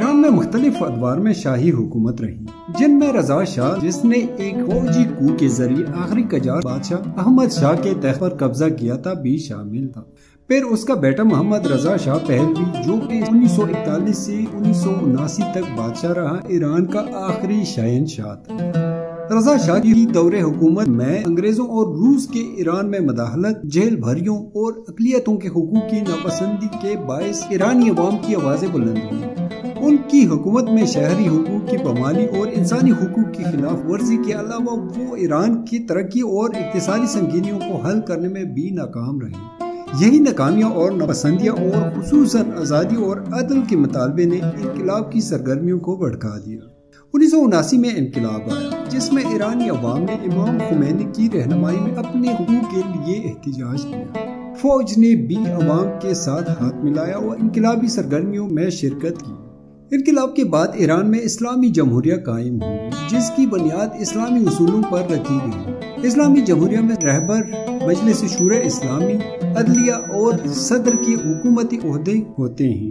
ایران میں مختلف ادوار میں شاہی حکومت رہی، جن میں رضا شاہ، جس نے ایک فوجی کو کے ذریعے آخری قجار بادشاہ احمد شاہ کے تخت پر قبضہ کیا تھا، بھی شامل تھا۔ پھر اس کا بیٹا محمد رضا شاہ پہلوی، جو کہ 1941 سے 1979 تک بادشاہ رہا، ایران کا آخری شہنشاہ تھا۔ رضا شاہ کی دور حکومت میں انگریزوں اور روس کے ایران میں مداخلت، جیل بھریوں اور اقلیتوں کے حقوق کی ناپسندی کے باعث ایرانی عوام کی آوازیں بلند ہوئیں۔ ان کی حکومت میں شہری حقوق کی پامالی اور انسانی حقوق کی خلاف ورزی کے علاوہ وہ ایران کی ترقی اور اقتصادی سنگینیوں کو حل کرنے میں بھی ناکام رہی۔ یہی ناکامیاں اور ناپسندیاں اور خصوصاً آزادی اور عدل کے مطالبے نے انقلاب کی سرگرمیوں کو بھڑکا دیا۔ 1979 میں انقلاب آیا، جس میں ایرانی عوام نے امام خمینی کی رہنمائی میں اپنے حقوق کے لیے احتجاج کیا۔ فوج نے بھی عوام کے ساتھ ہاتھ ملایا اور انقلابی سرگرمیوں میں شرکت کی۔ انقلاب کے بعد ایران میں اسلامی جمہوریہ قائم ہوئی، جس کی بنیاد اسلامی اصولوں پر رکھی گئی۔ اسلامی جمہوریہ میں رہبر، مجلس شورا اسلامی، عدلیہ اور صدر کے حکومتی عہدے ہوتے ہیں،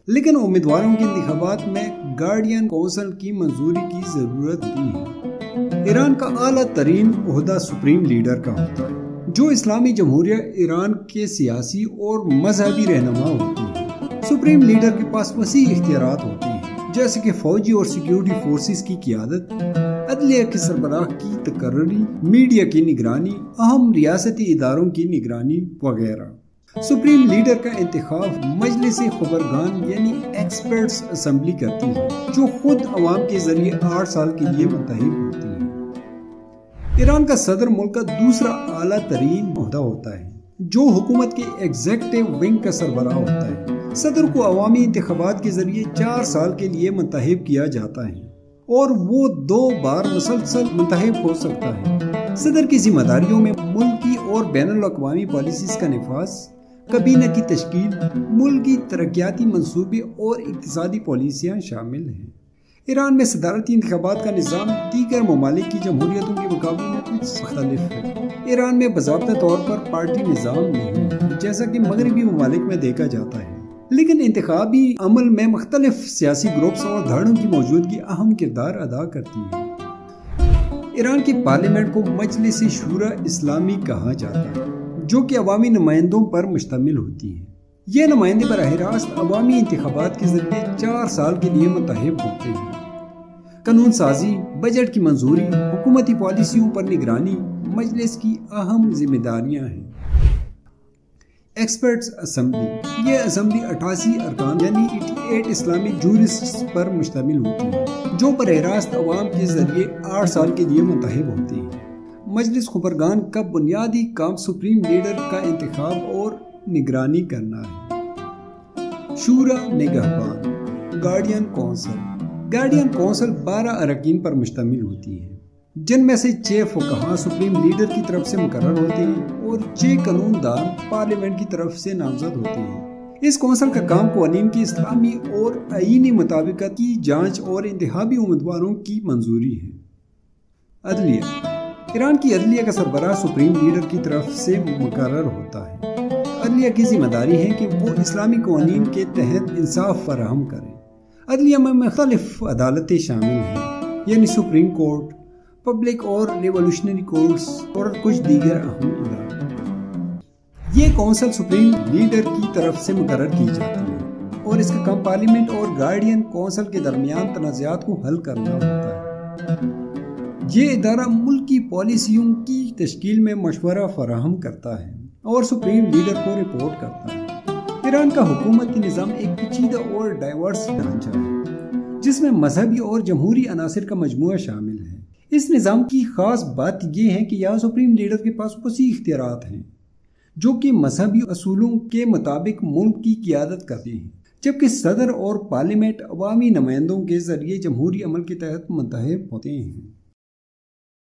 لیکن امیدواروں کے انتخابات میں گارڈین کونسل کی منظوری کی ضرورت بھی ہے۔ ایران کا اعلیٰ ترین عہدہ سپریم لیڈر کا ہوتا ہے، جو اسلامی جمہوریہ ایران کے سیاسی اور مذہبی رہنما ہوتے ہیں۔ سپریم لیڈر کے پاس وسیع اختیارات ہوتے ہیں، جیسے کہ فوجی اور سیکیورٹی فورسز کی قیادت، عدلیہ کے سربراہ کی تقرری، میڈیا کی نگرانی، اہم ریاستی اداروں کی نگرانی وغیرہ۔ سپریم لیڈر کا انتخاب مجلس خبرگان یعنی ایکسپرٹس اسمبلی کرتی ہے، جو خود عوام کے ذریعے 8 سال کے لیے منتخب ہوتی ہے۔ ایران کا صدر ملک کا دوسرا اعلیٰ ترین عہدہ ہوتا ہے، جو حکومت کے ایگزیکٹو ونگ کا سربراہ ہوتا ہے۔ صدر کو عوامی انتخابات کے ذریعے 4 سال کے لیے منتخب کیا جاتا ہے اور وہ 2 بار مسلسل منتخب ہو سکتا ہے۔ صدر کی ذمہ داریوں میں ملکی اور بین الاقوامی پالیسیز کا نفاذ، کابینہ کی تشکیل، ملکی ترقیاتی منصوبے اور اقتصادی پالیسیاں شامل ہیں۔ ایران میں صدارتی انتخابات کا نظام دیگر ممالک کی جمہوریتوں کے مقابلے میں کچھ مختلف ہے۔ ایران میں باضابطہ طور پر پارٹی نظام نہیں ہے، جیسا کہ مغربی ممالک میں دیکھا جاتا ہے، لیکن انتخابی عمل میں مختلف سیاسی گروپس اور دھڑوں کی موجودگی اہم کردار ادا کرتی ہے۔ ایران کی پارلیمنٹ کو مجلس شورا اسلامی کہا جاتا ہے، جو کہ عوامی نمائندوں پر مشتمل ہوتی ہے۔ یہ نمائندے براہ راست عوامی انتخابات کے ذریعے 4 سال کے لیے منتخب ہوتے ہیں۔ قانون سازی، بجٹ کی منظوری، حکومتی پالیسیوں پر نگرانی مجلس کی اہم ذمہ داریاں ہیں۔ ایکسپرٹس اسمبلی، یہ اسمبلی 88 ارکان یعنی 88 اسلامی جورسٹس پر مشتمل ہوتی ہے، جو براہ راست عوام کے ذریعے 8 سال کے لیے منتخب ہوتی ہے۔ مجلس خبرگان کا بنیادی کام سپریم لیڈر کا انتخاب اور نگرانی کرنا ہے۔ شورا نگہبان، گارڈین کونسل۔ گارڈین کونسل 12 اراکین پر مشتمل ہوتی ہے، جن میں سے 6 فقہاء سپریم لیڈر کی طرف سے مقرر ہوتے ہیں اور 6 قانون دان پارلیمنٹ کی طرف سے نامزد ہوتے ہیں۔ اس کونسل کا کام قوانین کی اسلامی اور آئینی مطابقت کی جانچ اور انتخابی امیدواروں کی منظوری ہے۔ عدلیہ، ایران کی عدلیہ کا سربراہ سپریم لیڈر کی طرف سے مقرر ہوتا ہے۔ عدلیہ کی ذمہ داری ہے کہ وہ اسلامی قوانین کے تحت انصاف فراہم کریں۔ عدلیہ میں مختلف عدالتیں شامل ہیں، یعنی سپریم کورٹ، پبلک اور ریولوشنری کورٹس اور کچھ دیگر اہم ادارے۔ یہ کونسل سپریم لیڈر کی طرف سے مقرر کی جاتی ہے اور اس کا کام پارلیمنٹ اور گارڈین کونسل کے درمیان تنازعات کو حل کرنا ہوتا ہے۔ یہ ادارہ ملکی پالیسیوں کی تشکیل میں مشورہ فراہم کرتا ہے اور سپریم لیڈر کو رپورٹ کرتا ہے۔ ایران کا حکومتی نظام ایک پیچیدہ اور ڈائیورس ڈھانچہ ہے، جس میں مذہبی اور جمہوری عناصر کا مجموعہ شامل ہے۔ اس نظام کی خاص بات یہ ہے کہ یہاں سپریم لیڈر کے پاس وسیع اختیارات ہیں، جو کہ مذہبی اصولوں کے مطابق ملک کی قیادت کرتے ہیں، جبکہ صدر اور پارلیمنٹ عوامی نمائندوں کے ذریعے جمہوری عمل کے تحت منتخب ہوتے ہیں۔